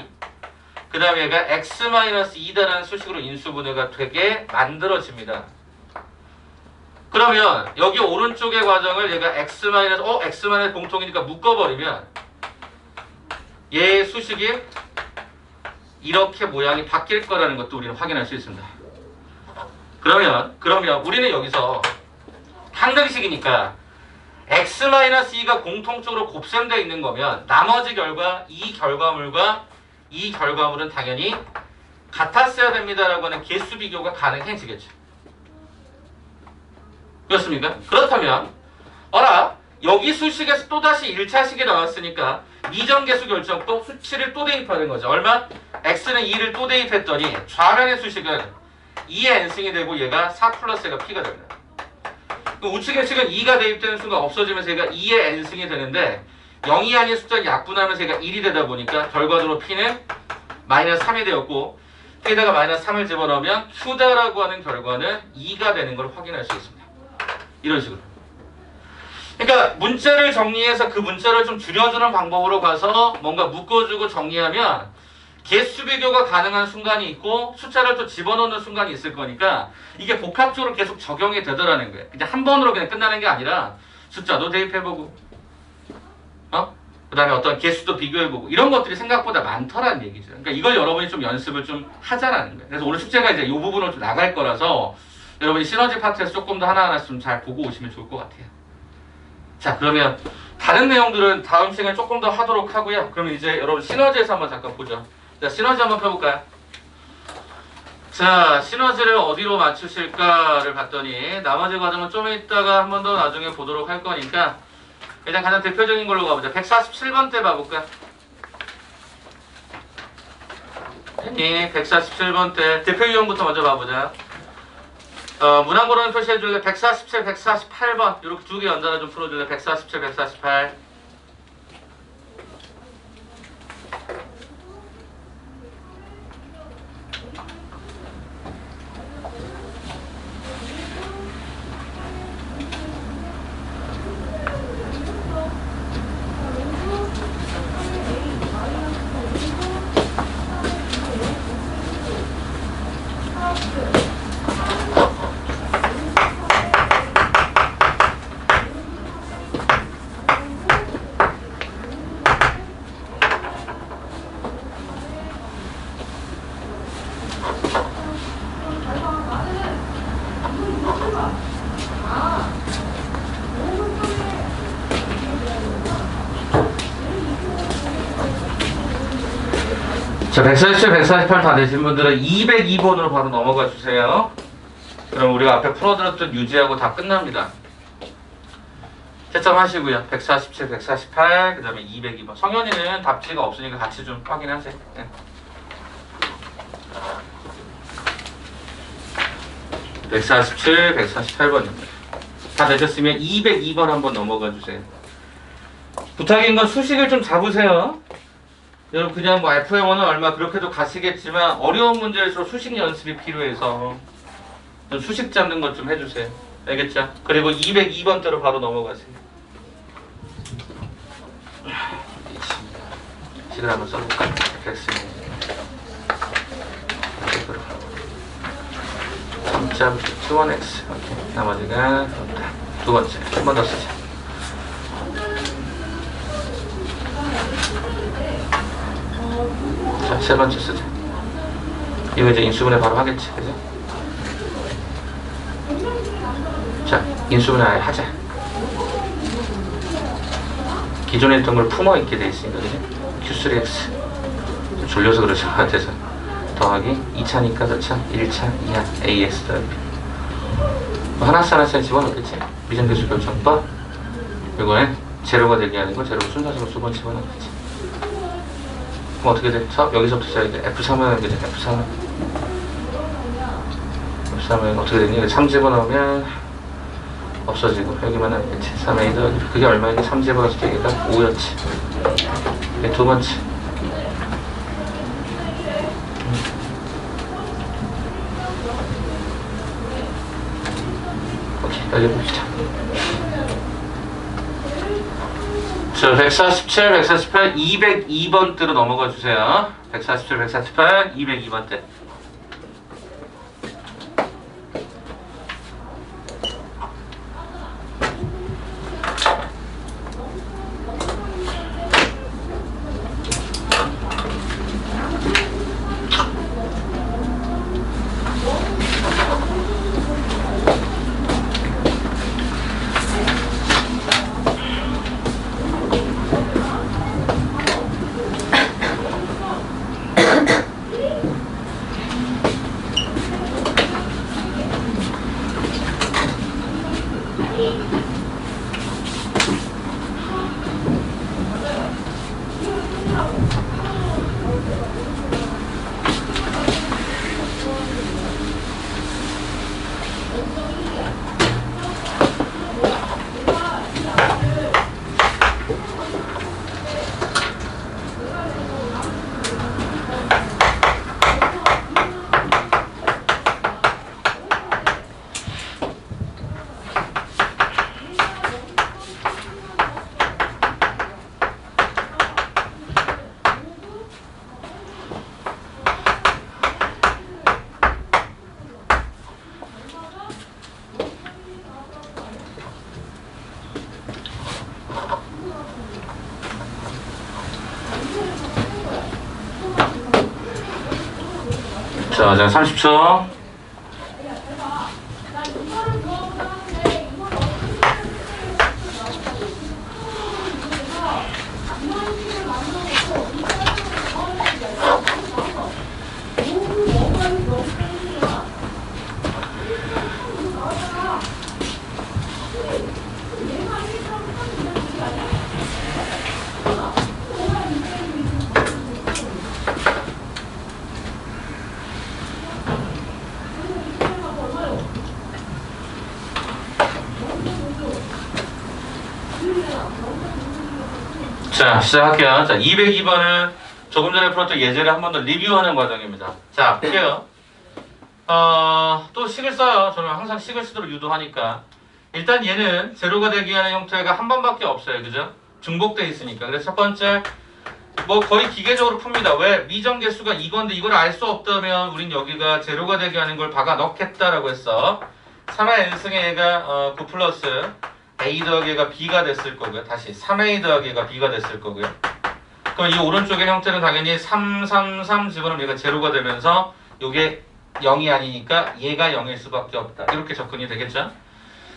그 다음에 얘가 x-2다라는 수식으로 인수분해가 되게 만들어집니다. 그러면 여기 오른쪽의 과정을 얘가 x- 공통이니까 묶어버리면 얘의 수식이 이렇게 모양이 바뀔 거라는 것도 우리는 확인할 수 있습니다. 그러면 우리는 여기서 항등식이니까 x-2가 공통적으로 곱셈되어 있는 거면 나머지 결과 이 결과물과 이 결과물은 당연히 같았어야 됩니다라고 하는 개수 비교가 가능해지겠죠. 그렇습니까? 그렇다면 여기 수식에서 또다시 1차식이 나왔으니까 미정계수 결정법 수치를 또 대입하는 거죠. 얼마? x는 2를 또 대입했더니 좌변의 수식은 2의 n승이 되고 얘가 4 플러스가 p가 됩니다. 우측의 식은 2가 대입되는 순간 없어지면서 얘가 2의 n승이 되는데 0이 아닌 숫자를 약분하면서 얘가 1이 되다 보니까 결과적으로 p는 마이너스 3이 되었고 여기다가 마이너스 3을 집어넣으면 Q다라고 하는 결과는 2가 되는 걸 확인할 수 있습니다. 이런 식으로. 그러니까 문자를 정리해서 그 문자를 좀 줄여주는 방법으로 가서 뭔가 묶어주고 정리하면 개수 비교가 가능한 순간이 있고 숫자를 또 집어넣는 순간이 있을 거니까 이게 복합적으로 계속 적용이 되더라는 거예요. 그냥 한 번으로 그냥 끝나는 게 아니라 숫자도 대입해보고 그 다음에 어떤 개수도 비교해보고 이런 것들이 생각보다 많더라는 얘기죠. 그러니까 이걸 여러분이 좀 연습을 좀 하자라는 거예요. 그래서 오늘 숙제가 이제 이 부분으로 좀 나갈 거라서 여러분이 시너지 파트에서 조금 더 하나하나씩 좀 잘 보고 오시면 좋을 것 같아요. 자, 그러면 다른 내용들은 다음 시간에 조금 더 하도록 하고요. 그러면 이제 여러분 시너지에서 한번 잠깐 보죠. 자, 시너지 한번 펴볼까요? 자, 시너지를 어디로 맞추실까를 봤더니 나머지 과정은 좀 이따가 한 번 더 나중에 보도록 할 거니까 일단 가장 대표적인 걸로 가보자. 147번째 봐볼까요? 네, 147번째 대표 유형부터 먼저 봐보자. 문항번호는 표시해줄래? 147, 148번 이렇게 두 개 연달아 좀 풀어줄래? 147, 148. 자, 147, 148 다 되신 분들은 202번으로 바로 넘어가 주세요. 그럼 우리가 앞에 풀어드렸던 유지하고 다 끝납니다. 채점 하시고요. 147, 148, 그 다음에 202번. 성현이는 답지가 없으니까 같이 좀 확인하세요. 네. 147, 148번입니다. 다 되셨으면 202번 한번 넘어가 주세요. 부탁인 건 수식을 좀 잡으세요. 여러분 그냥 뭐 F1은 얼마 그렇게도 가시겠지만 어려운 문제일수록 수식 연습이 필요해서 좀 수식 잡는 것 좀 해주세요. 알겠죠? 그리고 202번대로 바로 넘어가세요. 식을 한번 써볼까요? 됐습니다. 3.21x 오케이. 나머지가 없다. 두 번째 한 번 더 쓰자. 자, 세 번째 쓰자. 이거 이제 인수분해 바로 하겠지, 그죠? 자, 인수분해 아예 하자. 기존에 있던 걸 품어있게 돼 있으니까, 그죠? Q3X. 좀 졸려서 그러신 것 같아서. 더하기 2차니까 더 차? 1차, 2차, AX 더하기 뭐 하나씩 집어넣겠지? 미정계수 결정법. 이거는 제로가 되게 하는 거, 제로 순서식으로 두 번 집어넣겠지. 그럼 어떻게 돼? 여기서부터 시작이 돼. F3은 그죠? F3은 어떻게 되니? 3 집어넣으면 없어지고 여기만 하겠지. 3A 더하기 그게 얼마인데 3 집어넣었을 때 얘가 5였지. 이게 두 번째. 오케이, 날려봅시다. 자, 147, 148, 202번대로 넘어가 주세요. 147, 148, 202번대. 자 30초. 자, 시작할게요. 자, 202번은 조금 전에 풀었던 예제를 한 번 더 리뷰하는 과정입니다. 자, 볼게요. 또 식을 써요. 저는 항상 식을 쓰도록 유도하니까. 일단 얘는 제로가 되기 위한 형태가 한 번밖에 없어요. 그죠? 중복돼 있으니까. 그래서 첫 번째, 뭐 거의 기계적으로 풉니다. 왜? 미정계수가 이건데 이걸 알 수 없다면 우린 여기가 제로가 되게 하는 걸 박아 넣겠다라고 했어. 3의 n승의 얘가 9 플러스 a 더하기 얘가 b가 됐을 거고요. 다시 3a 더하기 얘가 b가 됐을 거고요. 그럼 이 오른쪽의 형태는 당연히 3, 3, 3 집어넣으면 얘가 제로가 되면서 이게 0이 아니니까 얘가 0일 수밖에 없다. 이렇게 접근이 되겠죠?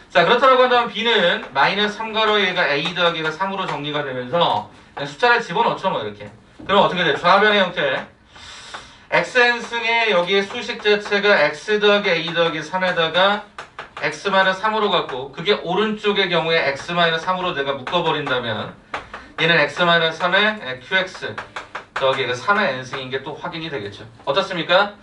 자, 그렇다고 한다면 b는 마이너스 3가로 얘가 a 더하기 얘가 3으로 정리가 되면서 그냥 숫자를 집어넣죠, 뭐 이렇게. 그럼 어떻게 돼요? 좌변의 형태. xn승의 여기에 수식 자체가 x 더하기 a 더하기 3에다가 x-3으로 갖고 그게 오른쪽의 경우에 x-3으로 내가 묶어버린다면 얘는 x-3의 qx 더하기 얘가 3의 n승인 게 또 확인이 되겠죠. 어떻습니까?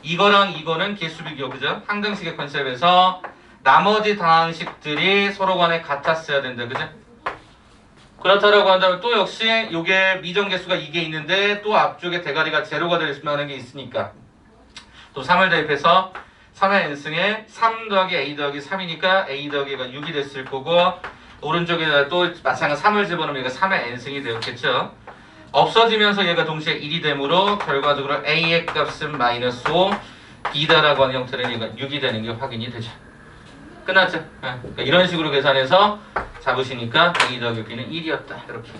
이거랑 이거는 개수비교, 그죠? 항등식의 컨셉에서 나머지 다항식들이 서로 간에 같았어야 된다, 그죠? 그렇다라고 한다면 또 역시 요게 미정계수가 이게 있는데 또 앞쪽에 대가리가 제로가 될 수 있는 게 있으니까 또 3을 대입해서 3의 n승에 3 더하기 a 더하기 3이니까 a 더하기가 6이 됐을 거고 오른쪽에다 또 마찬가지 3을 집어넣으면 얘가 3의 n승이 되었겠죠. 없어지면서 얘가 동시에 1이 되므로 결과적으로 a의 값은 마이너스 5 b다라고 하는 형태로 얘가 6이 되는 게 확인이 되죠. 끝났죠? 그러니까 이런 식으로 계산해서 잡으시니까 a 더하기 b는 1이었다. 이렇게.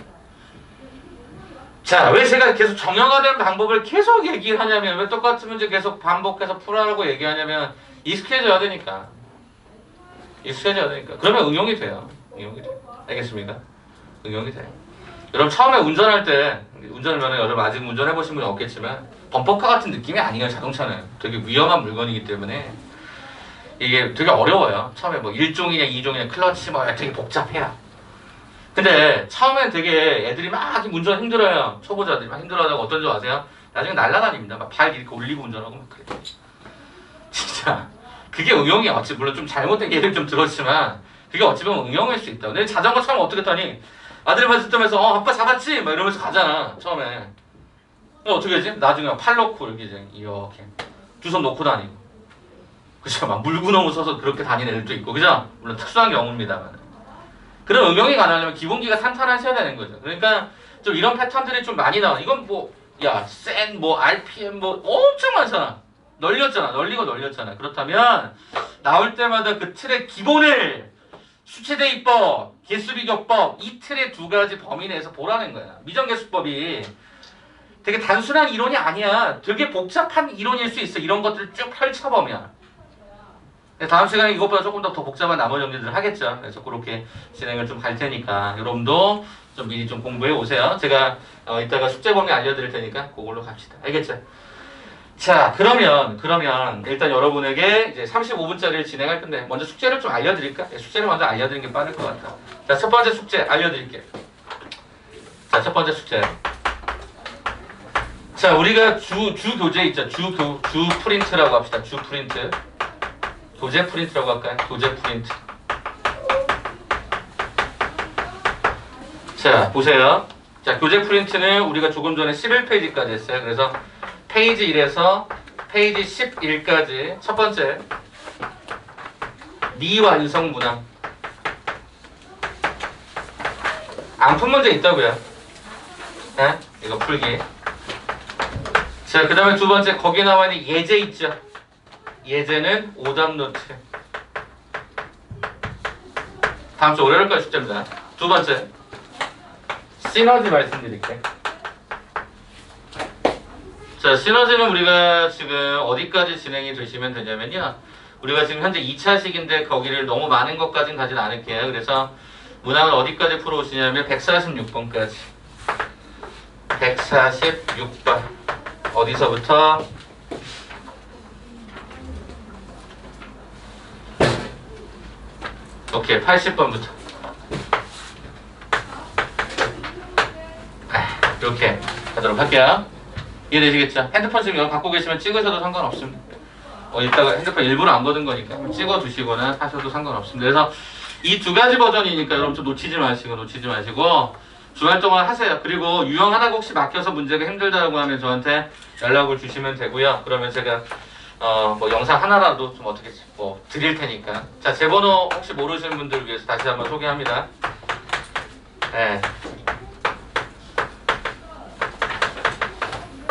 자, 왜 제가 계속 정형화된 방법을 계속 얘기를 하냐면 왜 똑같은 문제 계속 반복해서 풀어라고 얘기하냐면 익숙해져야 되니까. 익숙해져야 되니까. 그러면 응용이 돼요. 응용이 돼요. 알겠습니까? 응용이 돼요. 여러분 처음에 운전할 때 운전면허 여러분 아직 운전해보신 분이 없겠지만 범퍼카 같은 느낌이 아니에요. 자동차는. 되게 위험한 물건이기 때문에 이게 되게 어려워요. 처음에 뭐 1종이냐 2종이냐 클러치 뭐 되게 복잡해요. 근데 처음엔 되게 애들이 막 운전 힘들어요. 초보자들이 막 힘들어하다가 어떤 줄 아세요? 나중에 날아다닙니다. 막 발 이렇게 올리고 운전하고 막 그래. 진짜 그게 응용이 어찌 물론 좀 잘못된 예를 좀 들었지만 그게 어찌 보면 응용일 수 있다. 근데 자전거 처음 어떻게 타니? 아들이 봤을 때면서 아빠 잡았지? 막 이러면서 가잖아. 처음에. 어떻게 하지? 나중에 팔 놓고 이렇게 두 손 놓고 다니고. 그죠? 막 물구나무 서서 그렇게 다니는 애들도 있고, 그죠? 물론 특수한 경우입니다만. 그런 응용이 가능하려면 기본기가 탄탄하셔야 되는 거죠. 그러니까 좀 이런 패턴들이 좀 많이 나와. 이건 뭐, 센, RPM 엄청 많잖아. 널리고 널렸잖아. 그렇다면 나올 때마다 그 틀의 기본을 수치대입법, 개수비교법 이 틀의 두 가지 범위 내에서 보라는 거야. 미정계수법이 되게 단순한 이론이 아니야. 되게 복잡한 이론일 수 있어. 이런 것들을 쭉 펼쳐보면. 다음 시간에 이것보다 조금 더 복잡한 나머지 정리들을 하겠죠. 그래서 그렇게 진행을 좀 할 테니까 여러분도 좀 미리 좀 공부해 오세요. 제가 이따가 숙제 범위 알려드릴 테니까 그걸로 갑시다. 알겠죠? 자, 그러면 일단 여러분에게 이제 35분짜리를 진행할 건데 먼저 숙제를 좀 알려드릴까? 숙제를 먼저 알려드리는 게 빠를 것 같아. 자, 첫 번째 숙제 알려드릴게요. 자, 첫 번째 숙제. 자, 우리가 주 교재 있죠. 주 프린트라고 합시다. 주 프린트. 교재 프린트라고 할까요? 교재 프린트. 자, 보세요. 자, 교재 프린트는 우리가 조금 전에 11페이지까지 했어요. 그래서 페이지 1에서 페이지 11까지 첫 번째 미완성 문항. 안 푼 문제 있다고요. 네? 이거 풀기. 자, 그 다음에 두 번째 거기 나와 있는 예제 있죠. 예제는 오답 노트. 다음 주 월요일까지 숙제입니다. 두 번째 시너지 말씀드릴게요. 자, 시너지는 우리가 지금 어디까지 진행이 되시면 되냐면요. 우리가 지금 현재 2차식인데 거기를 너무 많은 것까지는 가진 않을게요. 그래서 문항을 어디까지 풀어오시냐면 146번까지. 146번. 어디서부터? 오케이, 80번부터. 이렇게 하도록 할게요. 이해되시겠죠? 핸드폰 지금 여기 갖고 계시면 찍으셔도 상관없습니다. 이따가 핸드폰 일부러 안 거둔 거니까 찍어 두시거나 하셔도 상관없습니다. 그래서 이 두 가지 버전이니까 여러분 좀 놓치지 마시고 주말 동안 하세요. 그리고 유형 하나가 혹시 막혀서 문제가 힘들다고 하면 저한테 연락을 주시면 되고요. 그러면 제가 뭐 영상 하나라도 좀 어떻게 뭐 드릴 테니까. 자, 제 번호 혹시 모르시는 분들을 위해서 다시 한번 소개합니다. 네.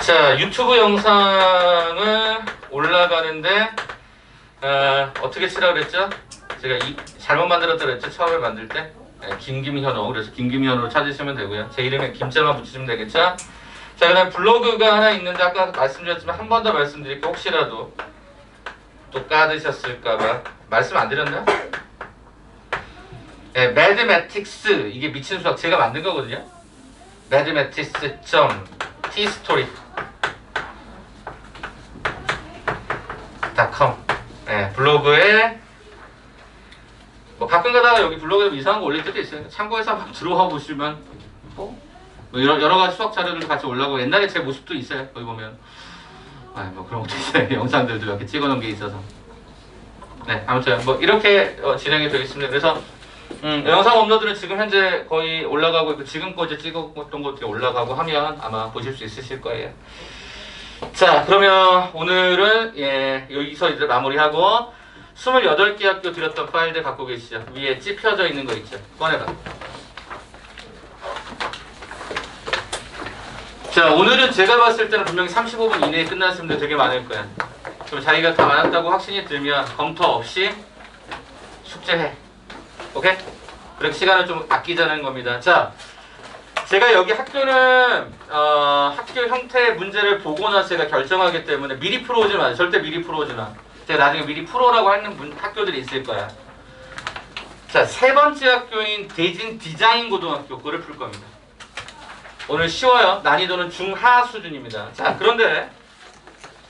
자, 유튜브 영상을 올라가는데 어떻게 치라고 그랬죠? 제가 잘못 만들었다 그랬죠? 처음에 만들 때 김김현호. 그래서 김김현호로 찾으시면 되고요. 제 이름에 김자만 붙이시면 되겠죠? 자, 그 다음 블로그가 하나 있는데 아까 말씀드렸지만 한 번 더 말씀드릴게요. 혹시라도 또 까드셨을까봐 말씀 안 드렸나요? 네, 매드매틱스. 이게 미친 수학 제가 만든 거거든요. mathematics.tstory .com. 네, 블로그에 뭐 가끔 가다가 여기 블로그에 이상한 거 올릴 때도 있어요. 참고해서 한번 들어와 보시면 뭐 여러 가지 수학 자료들도 같이 올라오고 옛날에 제 모습도 있어요. 거기 보면 뭐 그런 것도 있어요. 영상들도 이렇게 찍어놓은 게 있어서. 네, 아무튼 뭐 이렇게 진행이 되어 있습니다. 그래서 영상 업로드는 지금 현재 거의 올라가고 있고 지금 거 이제 찍었던 것들이 올라가고 하면 아마 보실 수 있으실 거예요. 자, 그러면 오늘은 여기서 이제 마무리하고 28개 학교 드렸던 파일들 갖고 계시죠? 위에 찝혀져 있는 거 있죠? 꺼내봐. 자, 오늘은 제가 봤을 때는 분명히 35분 이내에 끝났을 분들 되게 많을 거야. 그럼 자기가 다 맞았다고 확신이 들면 검토 없이 숙제해. 오케이? 그렇게 시간을 좀 아끼자는 겁니다. 자, 제가 여기 학교는 학교 형태의 문제를 보고 나서 제가 결정하기 때문에 미리 풀어오지 마세요. 절대 미리 풀어오지 마. 제가 나중에 미리 풀어오라고 하는 학교들이 있을 거야. 자, 세 번째 학교인 대진 디자인 고등학교 거를 풀 겁니다. 오늘 쉬워요. 난이도는 중하 수준입니다. 자, 그런데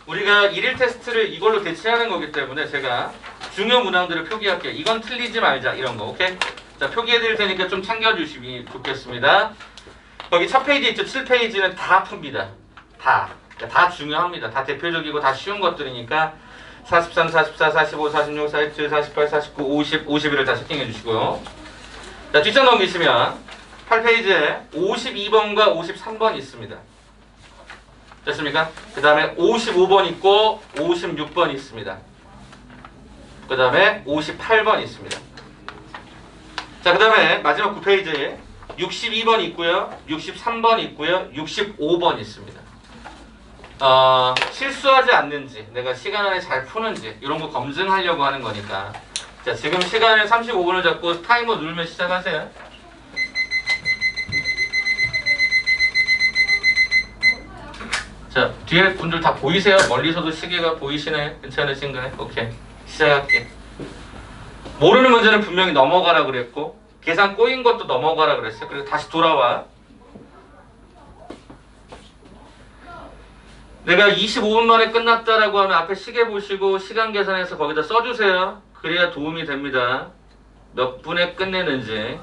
우리가 1일 테스트를 이걸로 대체하는 거기 때문에 제가 중요 문항들을 표기할게요. 이건 틀리지 말자, 이런 거. 오케이? 자, 표기해 드릴 테니까 좀 챙겨주시면 좋겠습니다. 거기 첫 페이지 있죠? 7페이지는 다 풉니다. 다 중요합니다. 다 대표적이고 다 쉬운 것들이니까 43, 44, 45, 46, 47, 48, 49, 50, 51을 다 체킹해 주시고요. 자, 뒷장 넘기시면 8페이지에 52번과 53번 있습니다. 됐습니까? 그 다음에 55번 있고 56번 있습니다. 그 다음에 58번 있습니다. 자, 그 다음에 마지막 9페이지에 62번 있고요, 63번 있고요, 65번 있습니다. 실수하지 않는지, 내가 시간 안에 잘 푸는지 이런 거 검증하려고 하는 거니까. 자, 지금 시간을 35분을 잡고 타이머 누르면 시작하세요. 자, 뒤에 분들 다 보이세요? 멀리서도 시계가 보이시나요? 괜찮으신가요? 오케이, 시작할게. 모르는 문제는 분명히 넘어가라 그랬고 계산 꼬인 것도 넘어가라 그랬어요. 그래서 다시 돌아와. 내가 25분 만에 끝났다라고 하면 앞에 시계 보시고 시간 계산해서 거기다 써주세요. 그래야 도움이 됩니다. 몇 분에 끝내는지.